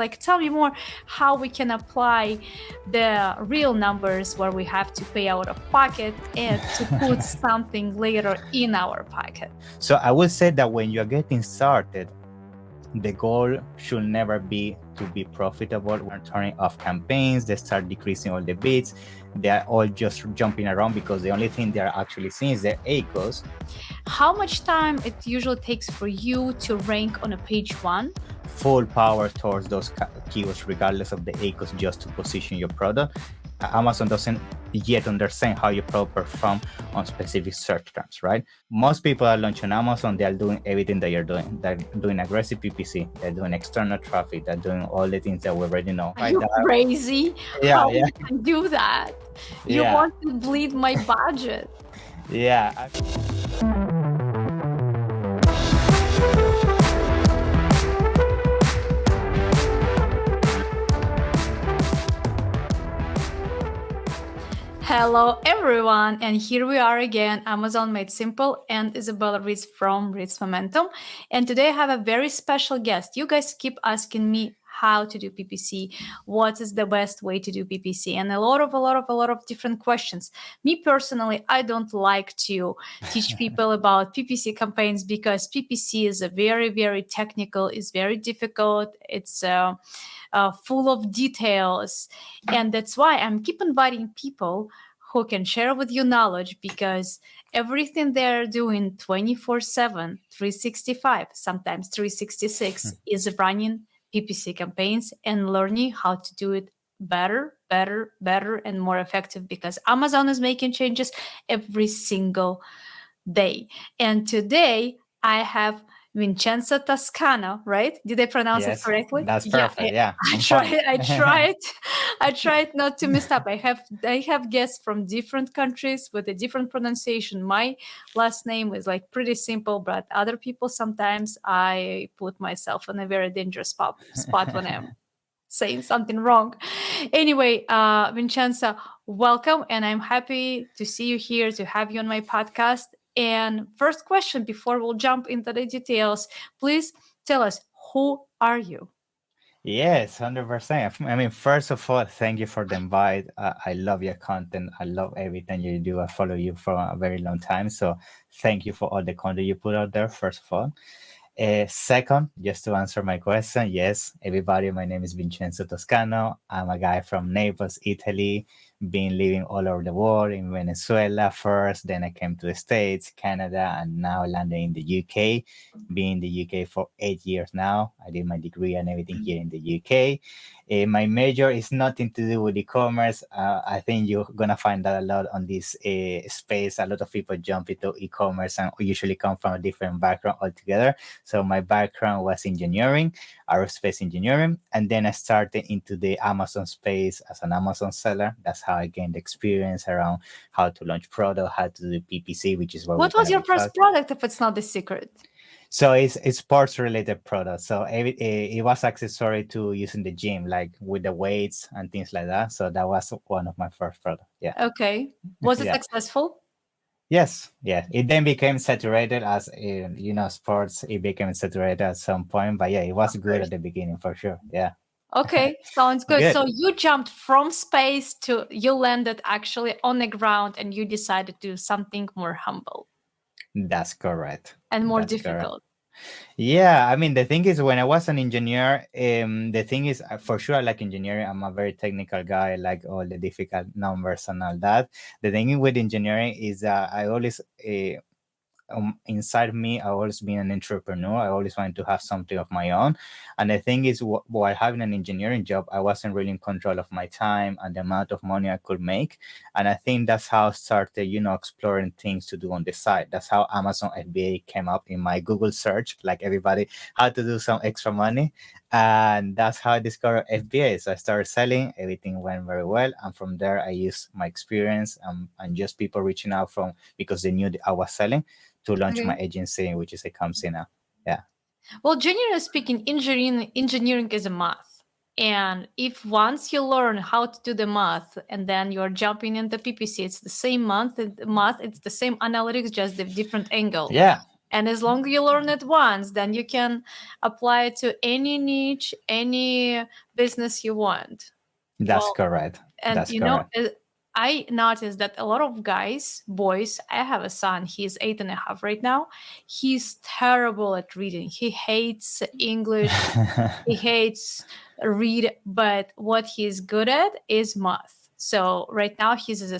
Like, tell me more how we can apply the real numbers where we have to pay out of pocket and to put something later in our pocket. So I would say that when you're getting started, the goal should never be to be profitable. We're turning off campaigns, they start decreasing all the bids. They're all just jumping around because the only thing they're actually seeing is the ACOS. How much time it usually takes for you to rank on a page one? Full power towards those keywords, regardless of the ACOS, just to position your product. Amazon doesn't yet understand how your product perform on specific search terms, right? Most people are launching Amazon, they are doing everything that you're doing. They're doing aggressive PPC, they're doing external traffic, they're doing all the things that we already know. Are you crazy? Yeah, how yeah. you can do that? You Yeah. want to bleed my budget. Yeah. Hello everyone, and here we are again, Amazon Made Simple and Izabella Ritz from Ritz Momentum. And today I have a very special guest. You guys keep asking me how to do PPC, what is the best way to do PPC, and a lot of different questions. Me personally, I don't like to teach people about PPC campaigns because PPC is a very technical, it's very difficult, it's full of details, and that's why I'm keep inviting people who can share with you knowledge, because everything they're doing 24/7, 365, sometimes 366 is running PPC campaigns and learning how to do it better and more effective, because Amazon is making changes every single day. And today I have Vincenzo Toscano, right? Did I pronounce it correctly? That's perfect. Yeah. I tried not to mess up. I have guests from different countries with a different pronunciation. My last name is like pretty simple, but other people sometimes I put myself in a very dangerous spot when I'm saying something wrong. Anyway, Vincenzo, welcome, and I'm happy to see you here, to have you on my podcast. And first question, before we'll jump into the details, please tell us, who are you? Yes, 100%. I mean, first of all, thank you for the invite. I love your content. I love everything you do. I follow you for a very long time. So thank you for all the content you put out there, first of all. Second, just to answer my question, yes, everybody, my name is Vincenzo Toscano. I'm a guy from Naples, Italy, been living all over the world, in Venezuela first, then I came to the States, Canada, and now landed in the UK. Been in the UK for 8 years now. I did my degree and everything here in the UK. My major is nothing to do with e-commerce. I think you're gonna find that a lot on this space. A lot of people jump into e-commerce and usually come from a different background altogether. So my background was engineering, aerospace engineering, and then I started into the Amazon space as an Amazon seller. That's how I gained experience around how to launch product, how to do PPC, which is what was your first product, if it's not the secret? So it's sports related products. So it was accessory to using the gym, like with the weights and things like that. So that was one of my first products. Yeah. Okay. Was it successful? Yes. Yeah. It then became saturated as sports. It became saturated at some point, but yeah, it was good at the beginning for sure. Yeah. Okay, sounds good. So you jumped from space to you landed actually on the ground, and you decided to do something more humble. That's correct. And more difficult. Yeah, I mean, the thing is, when I was an engineer, the thing is, for sure, I like engineering. I'm a very technical guy, I like all the difficult numbers and all that. The thing with engineering is that I always, inside me, I always been an entrepreneur. I always wanted to have something of my own. And the thing is, while having an engineering job, I wasn't really in control of my time and the amount of money I could make. And I think that's how I started, exploring things to do on the side. That's how Amazon FBA came up in my Google search, like everybody, how to do some extra money. And that's how I discovered FBA. So I started selling, everything went very well. And from there, I used my experience and just people reaching out because they knew that I was selling, to launch my agency, which is a company now. Yeah. Well, generally speaking, engineering is a math. And if once you learn how to do the math and then you're jumping into PPC, it's the same math, it's the same analytics, just the different angle. Yeah. And as long as you learn it once, then you can apply it to any niche, any business you want. That's Well, correct. and That's correct. I noticed that a lot of guys, boys, I have a son, he's 8.5 right now. He's terrible at reading. He hates English, he hates read, but what he's good at is math. So right now he's in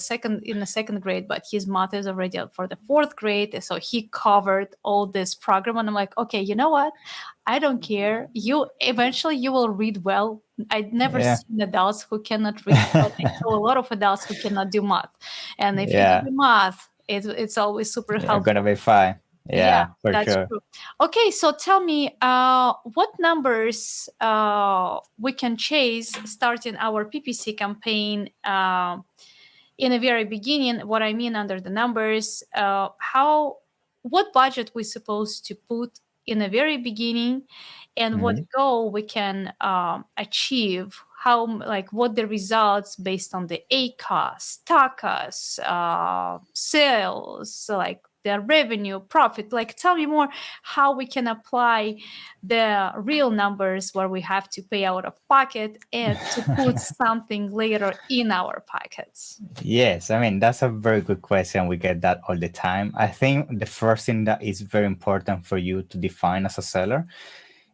the second grade, but his math is already up for the fourth grade. So he covered all this program, and I'm like, okay, you know what? I don't care. You eventually you will read well. I'd never Yeah. seen adults who cannot read, but I saw a lot of adults who cannot do math. And if you can Yeah. do math, it's always super You're gonna helpful. be fine. Yeah, Yeah, for that's sure. true. Okay, so tell me, what numbers we can chase starting our PPC campaign in the very beginning. What I mean under the numbers, what budget we supposed to put in the very beginning, and what Mhm. goal we can achieve. How like what the results based on the ACOS, TACOS, sales, like their revenue, profit. Like tell me more how we can apply the real numbers where we have to pay out of pocket and to put something later in our pockets. Yes, I mean, that's a very good question. We get that all the time. I think the first thing that is very important for you to define as a seller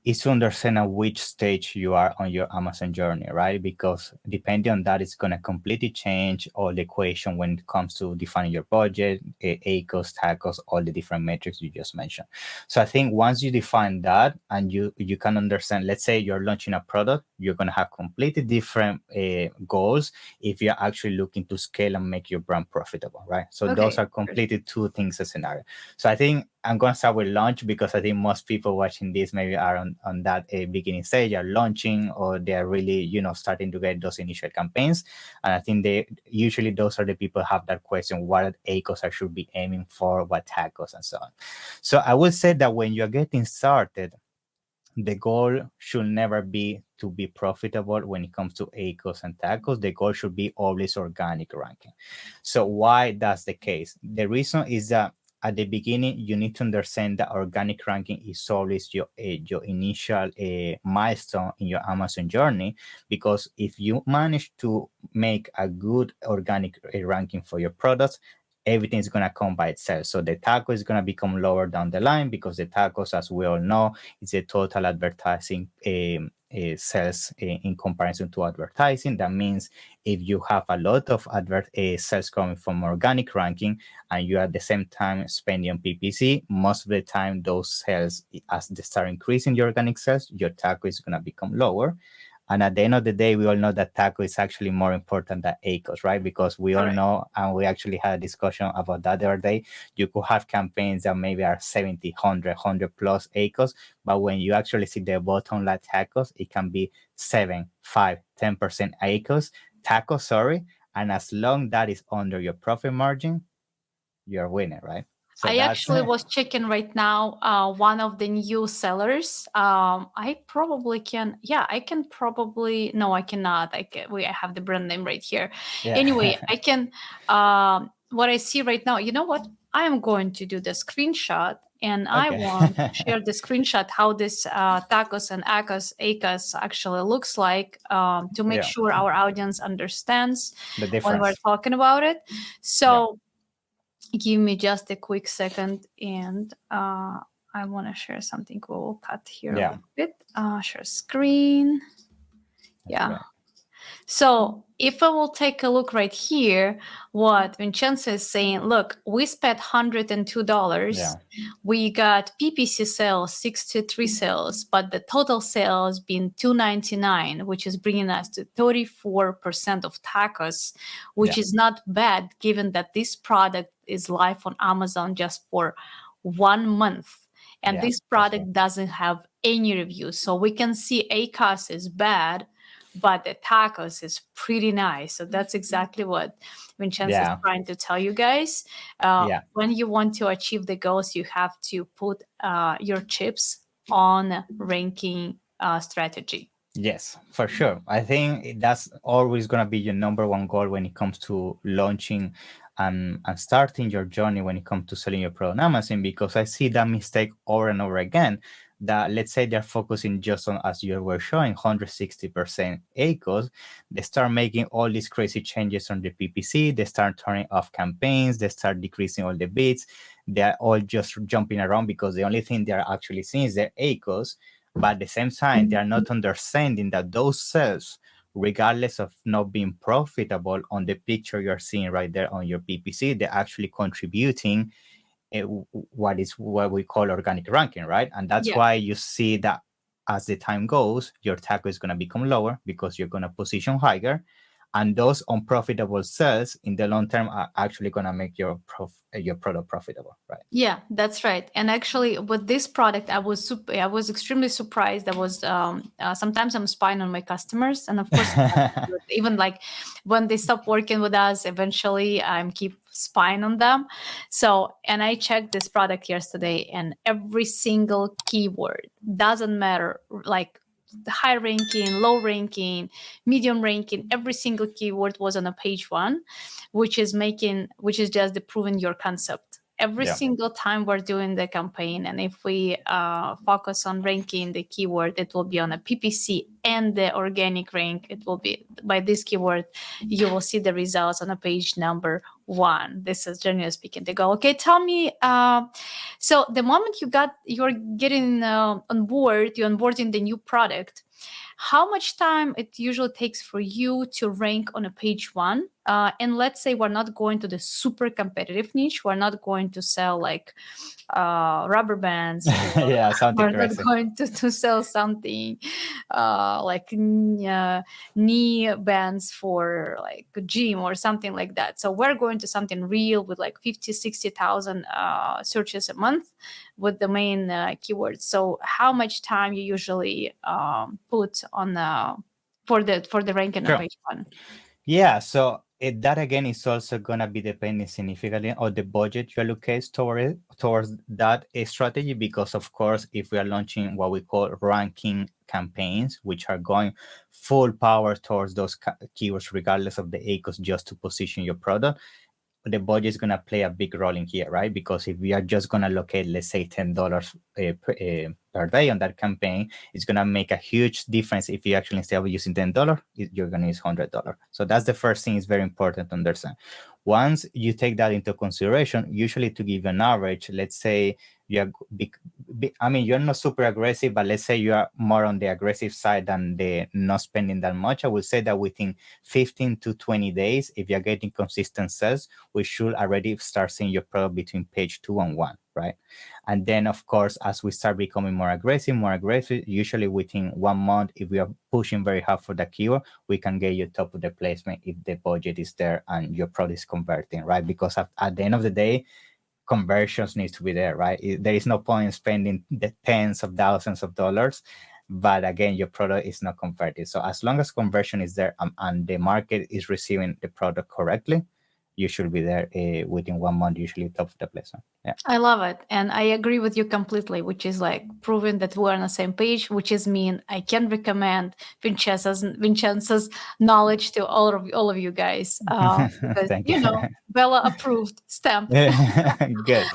is to understand at which stage you are on your Amazon journey, right? Because depending on that, it's going to completely change all the equation when it comes to defining your budget, ACOS, TACOS, all the different metrics you just mentioned. So I think once you define that and you can understand, let's say you're launching a product, you're going to have completely different goals if you're actually looking to scale and make your brand profitable, right? So those Okay. are completely two things a scenario. So I think I'm going to start with launch because I think most people watching this maybe are on that beginning stage, are launching, or they're really, starting to get those initial campaigns. And I think usually those are the people who have that question, what ACOS I should be aiming for, what TACOS and so on. So I would say that when you're getting started, the goal should never be to be profitable when it comes to ACOS and TACOS. The goal should be always organic ranking. So why that's the case? The reason is that at the beginning, you need to understand that organic ranking is always your initial milestone in your Amazon journey, because if you manage to make a good organic ranking for your products, everything is going to come by itself. So the TACO is going to become lower down the line, because the TACOs, as we all know, is a total advertising sales in comparison to advertising. That means if you have a lot of sales coming from organic ranking and you at the same time spending on PPC, most of the time those sales, as they start increasing your organic sales, your TACO is going to become lower. And at the end of the day, we all know that TACO is actually more important than ACOS, right? Because we all Correct. know, and we actually had a discussion about that the other day, you could have campaigns that maybe are 70, 100 plus ACOS, but when you actually see the bottom line TACOs, it can be 7, 5, 10% ACOS, TACO, sorry. And as long that is under your profit margin, you're winning, right? So I that's actually was checking right now one of the new sellers. I probably can. Yeah, I can probably. No, I cannot. I have the brand name right here. Anyway, yeah. I can. What I see right now. You know what? I am going to do the screenshot, and I Okay. want to share the screenshot how this tacos and acos actually looks like to make Yeah, sure our audience understands the when we're difference. talking about it. Yeah. So give me just a quick second, and I want to share something. We'll cut here a Yeah. little bit. Share screen. That's Yeah. great. So if I will take a look right here, what Vincenzo is saying, look, we spent $102. Yeah. We got PPC sales, 63 sales, but the total sales being 299, which is bringing us to 34% of tacos, which Yeah. is not bad given that this product is live on Amazon just for 1 month. And Yeah. this That's great. product doesn't have any reviews. So we can see ACOS is bad, but the tacos is pretty nice. So that's exactly what Vincenzo is Yeah. trying to tell you guys. Yeah. When you want to achieve the goals, you have to put your chips on ranking strategy. Yes, for sure. I think that's always going to be your number one goal when it comes to launching and starting your journey when it comes to selling your product on Amazon, because I see that mistake over and over again. That let's say they're focusing just on, as you were showing, 160% ACOS. They start making all these crazy changes on the PPC. They start turning off campaigns. They start decreasing all the bids. They're all just jumping around because the only thing they're actually seeing is their ACOS. But at the same time, they are not understanding that those sales, regardless of not being profitable on the picture you're seeing right there on your PPC, they're actually contributing what we call organic ranking, right? And that's Yeah. why you see that as the time goes, your TACO is going to become lower because you're going to position higher. And those unprofitable sales in the long term are actually going to make your product profitable, right? Yeah, that's right. And actually, with this product, I was extremely surprised. I was sometimes I'm spying on my customers, and of course, even like when they stop working with us, eventually I'm keep spying on them. So, and I checked this product yesterday, and every single keyword doesn't matter, like the high ranking, low ranking, medium ranking, every single keyword was on a page one, which is just the proving your concept every single time we're doing the campaign. And if we focus on ranking the keyword, it will be on a PPC and the organic rank. It will be by this keyword. You will see the results on a page number one. This is generally speaking. They go, okay, tell me. So the moment you're getting on board, you're onboarding the new product. How much time it usually takes for you to rank on a page one? And let's say we're not going to the super competitive niche. We're not going to sell like rubber bands. Yeah, something We're not crazy. going to sell something like knee bands for like a gym or something like that. So we're going to something real with like 50, 60,000 searches a month with the main keywords. So how much time you usually put on for the ranking on Sure. page one? Yeah, so that again is also gonna be depending significantly on the budget you allocate towards that strategy, because of course, if we are launching what we call ranking campaigns, which are going full power towards those keywords, regardless of the ACOS, just to position your product, the budget is going to play a big role in here, right? Because if we are just going to allocate, let's say, $10 per day on that campaign, it's going to make a huge difference if you actually, instead of using $10, you're going to use $100. So that's the first thing. Is very important to understand. Once you take that into consideration, usually to give an average, let's say you are I mean, you're not super aggressive, but let's say you are more on the aggressive side than the not spending that much. I would say that within 15 to 20 days, if you're getting consistent sales, we should already start seeing your product between page 2 and 1, right? And then, of course, as we start becoming more aggressive, usually within 1 month, if we are pushing very hard for the keyword, we can get you top of the placement if the budget is there and your product is converting, right? Because at the end of the day, conversions needs to be there, right? There is no point in spending the tens of thousands of dollars, but again, your product is not converted. So as long as conversion is there and the market is receiving the product correctly, you should be there within 1 month, usually top of the placement. Yeah. I love it. And I agree with you completely, which is like proving that we're on the same page, which is mean I can recommend Vincenzo's knowledge to all of you guys. Because, Thank you. Bella approved stamp. Good.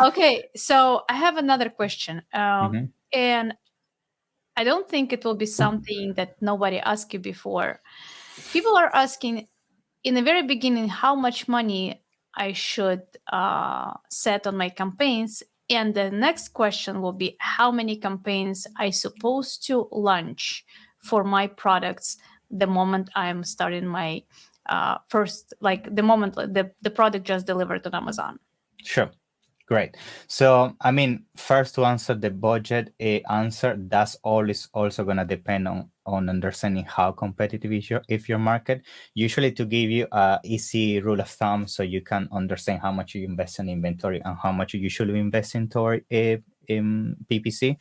Okay, so I have another question. Mhm. And I don't think it will be something that nobody asked you before. People are asking in the very beginning how much money I should set on my campaigns. And the next question will be how many campaigns I supposed to launch for my products the moment I'm starting my first, like the moment the product just delivered on Amazon. Sure. Great. So, I mean, first to answer the budget answer, that's always also going to depend on understanding how competitive is your market. Usually, to give you a easy rule of thumb, so you can understand how much you invest in inventory and how much you should invest in PPC.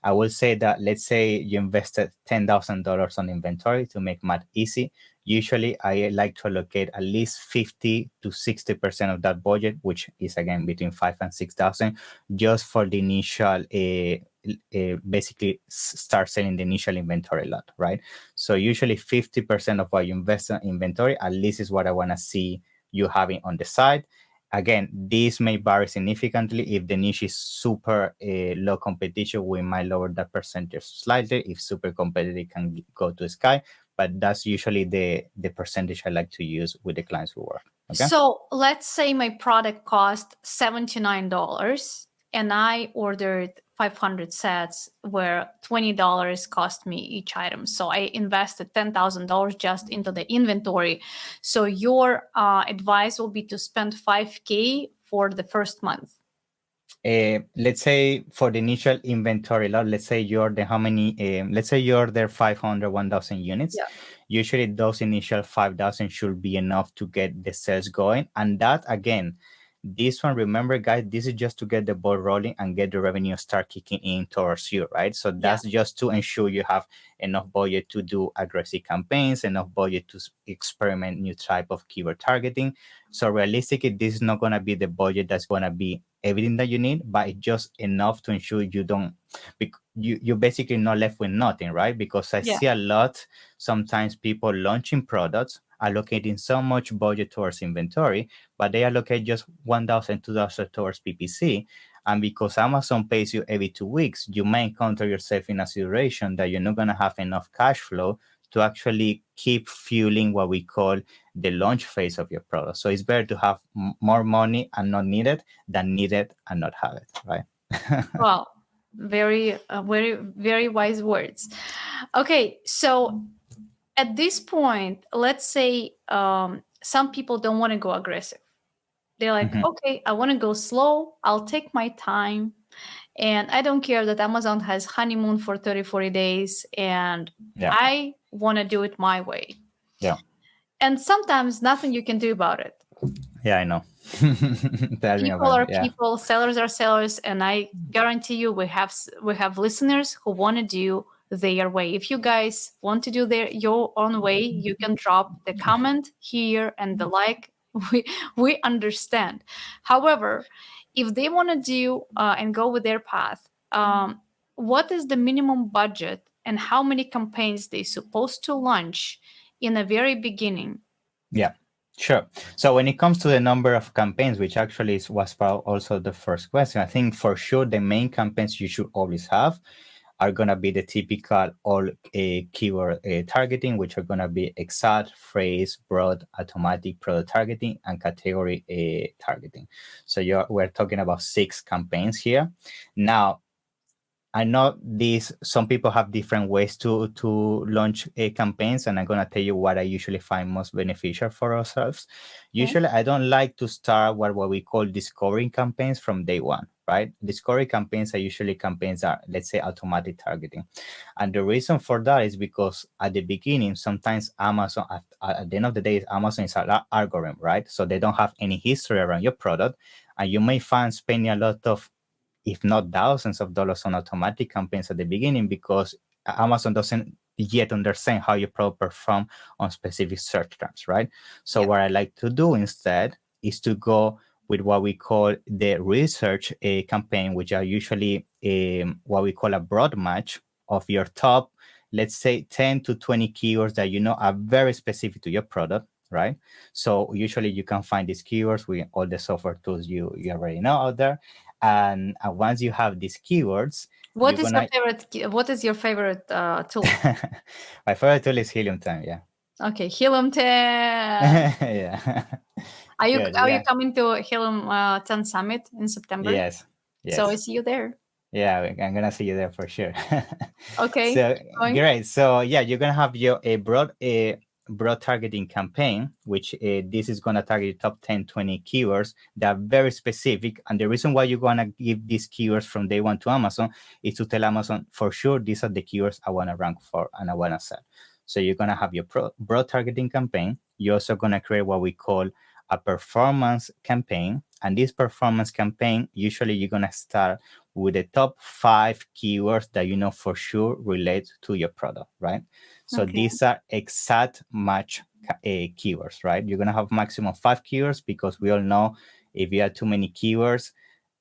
I will say that, let's say you invested $10,000 on inventory to make math easy. Usually, I like to allocate at least 50 to 60% of that budget, which is again between 5 and 6,000, just for the initial, basically start selling the initial inventory lot, right? So usually 50% of what you invest in inventory, at least, is what I want to see you have it on the side. Again, this may vary significantly. If the niche is super low competition, we might lower that percentage slightly. If super competitive, can go to sky, but that's usually the percentage I like to use with the clients we work. Okay. So let's say my product cost $79 and I ordered 500 sets where $20 cost me each item. So I invested $10,000 just into the inventory. So your advice will be to spend 5K for the first month. Let's say for the initial inventory lot, let's say you order how many, let's say you order 500, 1,000 units. Yeah. Usually those initial 5,000 should be enough to get the sales going. And that, again, this one, remember, guys, this is just to get the ball rolling and get the revenue start kicking in towards you, right? So that's just to ensure you have enough budget to do aggressive campaigns, enough budget to experiment new type of keyword targeting. So realistically, this is not going to be the budget that's going to be everything that you need, but it's just enough to ensure you don't, you're basically not left with nothing, right? Because I see a lot, sometimes people launching products, allocating so much budget towards inventory, but they allocate just 1,000, 2,000 towards PPC. And because Amazon pays you every 2 weeks, you may encounter yourself in a situation that you're not going to have enough cash flow to actually keep fueling what we call the launch phase of your product. So it's better to have more money and not need it than need it and not have it, right? Wow, very, very wise words. Okay, so at this point, let's say some people don't want to go aggressive. They're like, okay, I want to go slow. I'll take my time. And I don't care that Amazon has honeymoon for 30, 40 days. And I want to do it my way. Yeah. And sometimes nothing you can do about it. Yeah, I know. People are people, sellers are sellers. And I guarantee you we have listeners who want to do their way. If you guys want to do your own way, you can drop the comment here and the like. We understand. However, if they want to do and go with their path, what is the minimum budget and how many campaigns they supposed to launch in the very beginning? Yeah, sure. So when it comes to the number of campaigns, which actually was also the first question, I think for sure the main campaigns you should always have are going to be the typical all keyword targeting, which are going to be exact, phrase, broad, automatic, product targeting, and category targeting. So we're talking about 6 campaigns here. Now, I know some people have different ways to launch campaigns, and I'm going to tell you what I usually find most beneficial for ourselves. Usually, I don't like to start what we call discovery campaigns from day one, right? Discovery campaigns are usually campaigns that, let's say, automatic targeting. And the reason for that is because at the beginning, sometimes Amazon, at the end of the day, Amazon is an algorithm, right? So they don't have any history around your product. And you may find spending a lot of, if not thousands of dollars on automatic campaigns at the beginning because Amazon doesn't yet understand how your product perform on specific search terms, right? So what I like to do instead is to go with what we call the research campaign, which are usually what we call a broad match of your top, let's say 10 to 20 keywords that you know are very specific to your product, right? So usually you can find these keywords with all the software tools you already know out there. And once you have these keywords, what is your favorite tool? My favorite tool is Helium 10. Yeah. Okay, Helium 10. Yeah. Are you coming to Helium 10 Summit in September? Yes. So I see you there. Yeah, I'm gonna see you there for sure. Okay. So great. So yeah, you're gonna have a broad targeting campaign, which this is gonna target top 10, 20 keywords that are very specific. And the reason why you're gonna give these keywords from day one to Amazon is to tell Amazon for sure these are the keywords I wanna rank for and I wanna sell. So you're gonna have your broad targeting campaign. You're also gonna create what we call a performance campaign. And this performance campaign, usually you're gonna start with the top 5 keywords that you know for sure relate to your product, right? So these are exact match keywords, right? You're gonna have maximum 5 keywords because we all know if you have too many keywords,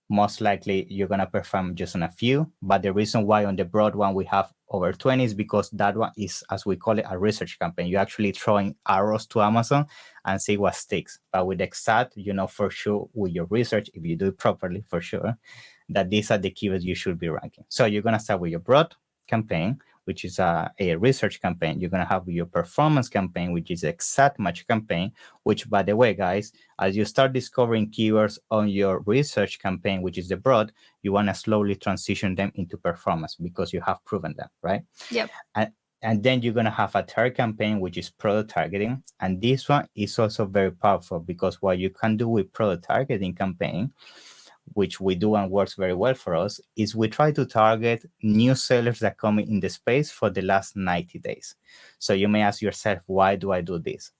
most likely you're gonna perform just on a few. But the reason why on the broad one we have over 20 is because that one is, as we call it, a research campaign. You're actually throwing arrows to Amazon and see what sticks. But with exact, you know for sure with your research, if you do it properly, for sure, that these are the keywords you should be ranking. So you're going to start with your broad campaign, which is a research campaign. You're going to have your performance campaign, which is exact match campaign, which, by the way, guys, as you start discovering keywords on your research campaign, which is the broad, you want to slowly transition them into performance because you have proven them, right? Yep. And then you're going to have a third campaign, which is product targeting. And this one is also very powerful because what you can do with product targeting campaign, which we do and works very well for us, is we try to target new sellers that come in the space for the last 90 days. So you may ask yourself, why do I do this?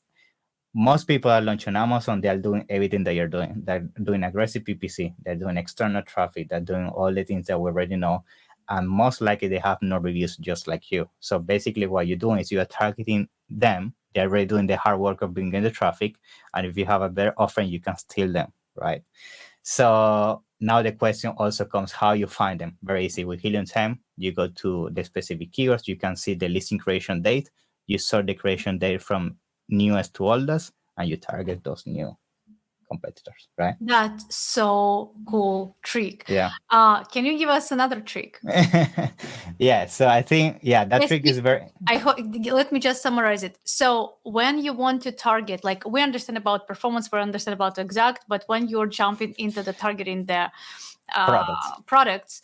Most people are launching Amazon. They're doing everything that you're doing. They're doing aggressive PPC. They're doing external traffic. They're doing all the things that we already know. And most likely they have no reviews just like you. So basically what you're doing is you are targeting them. They're already doing the hard work of bringing the traffic. And if you have a better offering, you can steal them, right? So now the question also comes how you find them. Very easy. With Helium 10, you go to the specific keywords. You can see the listing creation date. You sort the creation date from newest to oldest, and you target those new competitors, right? That's so cool trick. Yeah. Can you give us another trick? Yeah. So I think, that Yes, trick is very. I hope. Let me just summarize it. So when you want to target, like we understand about performance, we understand about exact, but when you're jumping into the targeting the products,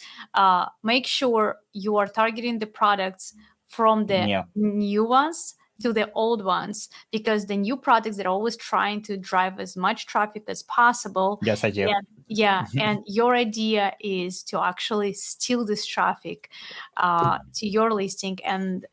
make sure you are targeting the products from the new ones to the old ones, because the new products, they're always trying to drive as much traffic as possible. Yes, I do. And your idea is to actually steal this traffic to your listing, and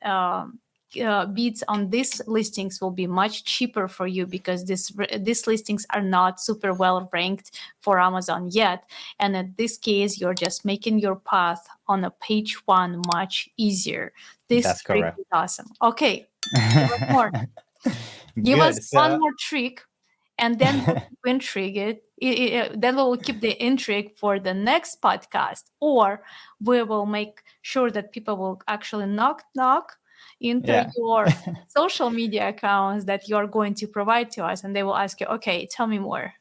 bids on these listings will be much cheaper for you because these listings are not super well ranked for Amazon yet. And in this case, you're just making your path on a page one much easier. This trick is awesome. Okay, more. Give us one more trick, and then we'll keep intrigued. Then we will keep the intrigue for the next podcast, or we will make sure that people will actually knock into your social media accounts that you're going to provide to us, and they will ask you, okay, tell me more.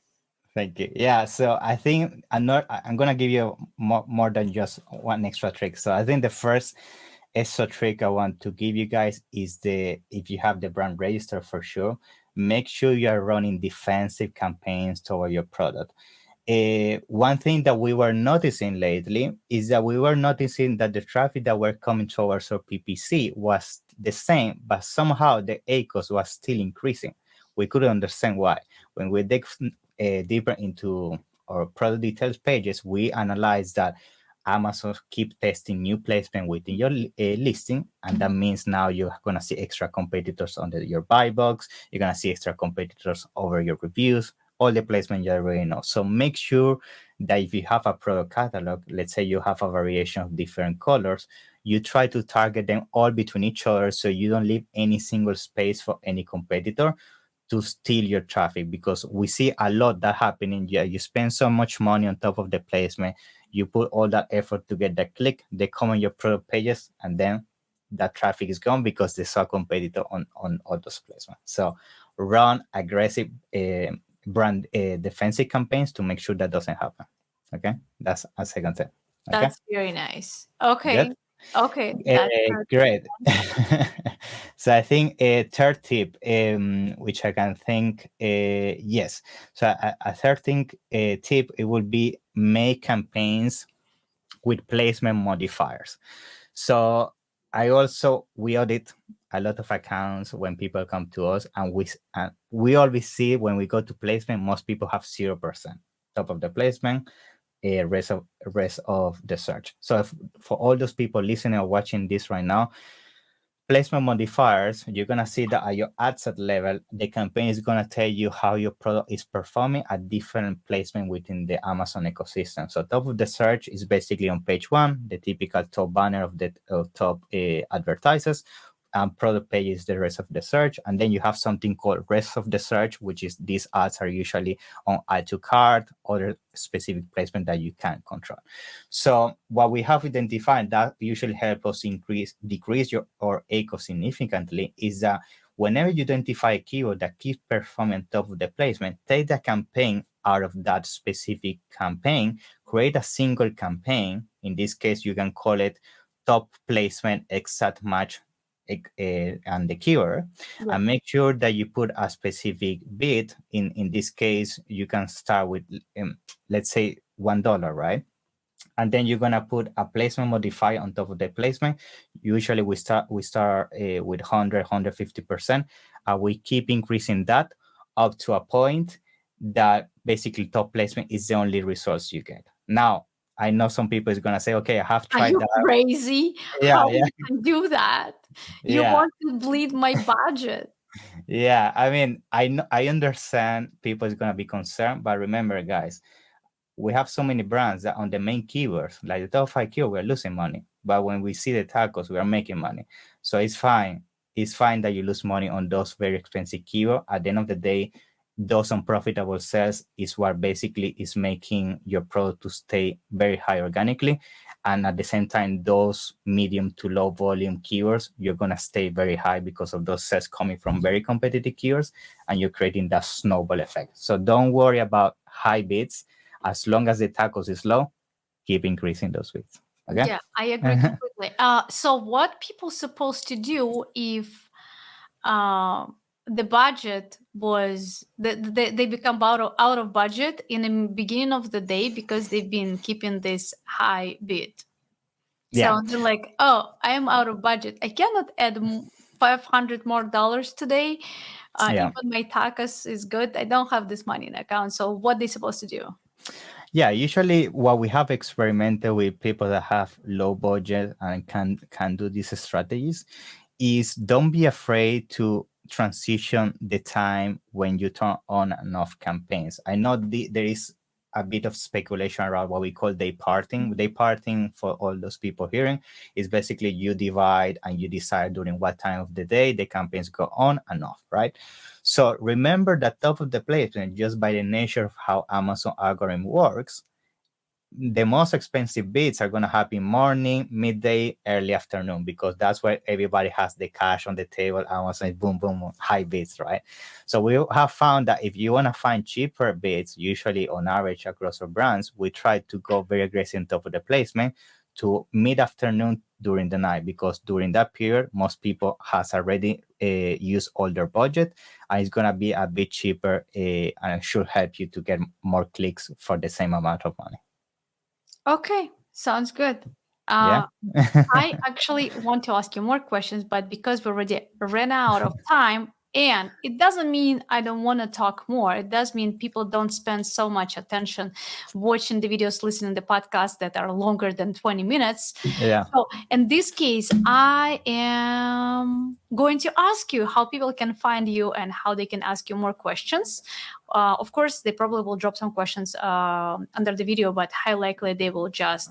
Thank you. Yeah, so I think I'm going to give you more than just one extra trick. So I think the first extra trick I want to give you guys is if you have the brand register, for sure, make sure you are running defensive campaigns toward your product. One thing that we were noticing lately is that we were noticing that the traffic that were coming towards our PPC was the same, but somehow the ACOS was still increasing. We couldn't understand why. When we dig deeper into our product details pages, we analyzed that Amazon keep testing new placement within your listing, and that means now you're going to see extra competitors under your buy box. You're going to see extra competitors over your reviews, all the placement you already know. So make sure that if you have a product catalog, let's say you have a variation of different colors, you try to target them all between each other so you don't leave any single space for any competitor to steal your traffic, because we see a lot that happening. Yeah, you spend so much money on top of the placement, you put all that effort to get that click, they come on your product pages, and then that traffic is gone because they saw a competitor on all those placements. So run aggressive brand defensive campaigns to make sure that doesn't happen. Okay, that's a second tip. Okay? That's very nice. Okay. Good? Okay. Great. So I think a third tip, which I can think, yes. So a third thing, tip, it would be make campaigns with placement modifiers. So we audit a lot of accounts when people come to us, and we always see when we go to placement, most people have 0% top of the placement, rest of the search. So for all those people listening or watching this right now, placement modifiers, you're going to see that at your ad set level, the campaign is going to tell you how your product is performing at different placement within the Amazon ecosystem. So top of the search is basically on page one, the typical top banner of the top advertisers. and product page is the rest of the search. And then you have something called rest of the search, which is these ads are usually on add to cart, other specific placement that you can control. So what we have identified that usually help us decrease your or ACO significantly is that whenever you identify a keyword that keeps performing top of the placement, take the campaign out of that specific campaign, create a single campaign. In this case, you can call it top placement exact match and the keyword, and make sure that you put a specific bid. In this case, you can start with, let's say, $1, right? And then you're gonna put a placement modifier on top of the placement. Usually we start with 150%, and we keep increasing that up to a point that basically top placement is the only results you get. Now, I know some people is gonna say, okay, I have tried Are you that. crazy? Yeah, How yeah, you can do that? You yeah, want to bleed my budget. yeah. I mean, I understand people is gonna be concerned, but remember, guys, we have so many brands that on the main keywords, like the top 5 keywords, we're losing money. But when we see the tacos, we are making money. So it's fine. It's fine that you lose money on those very expensive keywords. At the end of the day, those unprofitable sales is what basically is making your product to stay very high organically. And at the same time, those medium to low volume keywords, you're going to stay very high because of those sales coming from very competitive keywords, and you're creating that snowball effect. So don't worry about high bids. As long as the tacos is low, keep increasing those bids. Okay. Yeah, I agree completely. So what people supposed to do if the budget was they become out of budget in the beginning of the day because they've been keeping this high bid? Yeah. So they're like, oh, I am out of budget. I cannot add $500 more today. Yeah. Even my tacos is good. I don't have this money in account. So what they supposed to do? Yeah, usually what we have experimented with people that have low budget and can do these strategies is don't be afraid to transition the time when you turn on and off campaigns. I know there is a bit of speculation around what we call day parting. Day parting, for all those people hearing, is basically you divide and you decide during what time of the day the campaigns go on and off, right? So remember that top of the placement, just by the nature of how Amazon algorithm works, the most expensive bids are going to happen morning, midday, early afternoon, because that's where everybody has the cash on the table. Amazon is boom, boom, boom, high bids, right? So we have found that if you want to find cheaper bids, usually on average across our brands, we try to go very aggressive on top of the placement to mid-afternoon during the night, because during that period, most people has already used all their budget, and it's going to be a bit cheaper, and it should help you to get more clicks for the same amount of money. Okay, sounds good. Yeah. I actually want to ask you more questions, but because we already ran out of time, and it doesn't mean I don't want to talk more. It does mean people don't spend so much attention watching the videos, listening to the podcasts that are longer than 20 minutes. Yeah. So in this case, I am going to ask you how people can find you and how they can ask you more questions. Of course, they probably will drop some questions under the video, but high likely they will just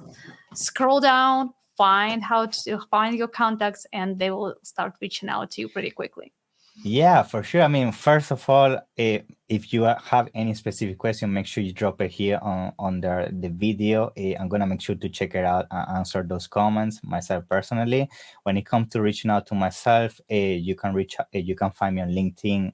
scroll down, find how to find your contacts, and they will start reaching out to you pretty quickly. Yeah, for sure. I mean, first of all, if you have any specific question, make sure you drop it here on under the video. I'm gonna make sure to check it out and answer those comments myself personally. When it comes to reaching out to myself, you can find me on LinkedIn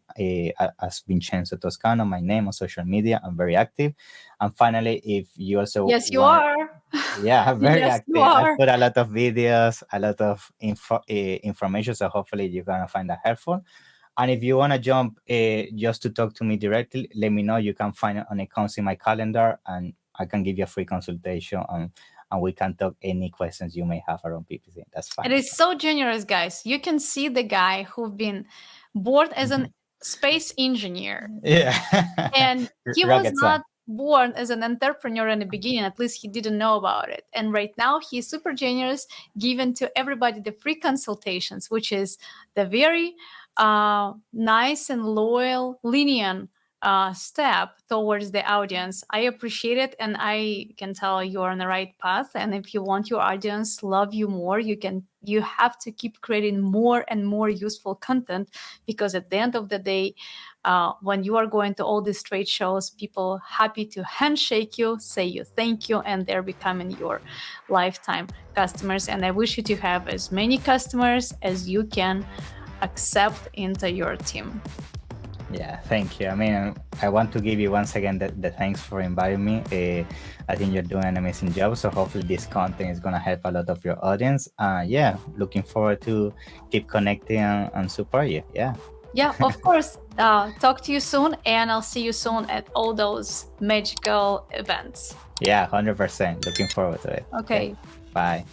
as Vincenzo Toscano, my name on social media. I'm very active. And finally, if you also Yes, you want, are. yeah, I'm very Yes, you active. I are. put a lot of videos, a lot of information, so hopefully you're gonna find that helpful. And if you want to jump just to talk to me directly, let me know. You can find it on accounts in my calendar, and I can give you a free consultation, and we can talk any questions you may have around PPC. That's fine. It is so generous, guys. You can see the guy who's been born as an space engineer, Yeah. and he was Rocket not science. born as an entrepreneur in the beginning. At least he didn't know about it. And right now he's super generous, giving to everybody the free consultations, which is the very nice and loyal, lenient step towards the audience. I appreciate it, and I can tell you're on the right path. And if you want your audience love you more, you have to keep creating more and more useful content, because at the end of the day, when you are going to all these trade shows, people happy to handshake you, say you thank you, and they're becoming your lifetime customers. And I wish you to have as many customers as you can accept into your team. Yeah, thank you. I mean, I want to give you once again the thanks for inviting me. I think you're doing an amazing job. So hopefully this content is going to help a lot of your audience. Yeah, looking forward to keep connecting and support you. Yeah. Yeah, of course. Talk to you soon, and I'll see you soon at all those magical events. Yeah, 100%. Looking forward to it. Okay. Bye.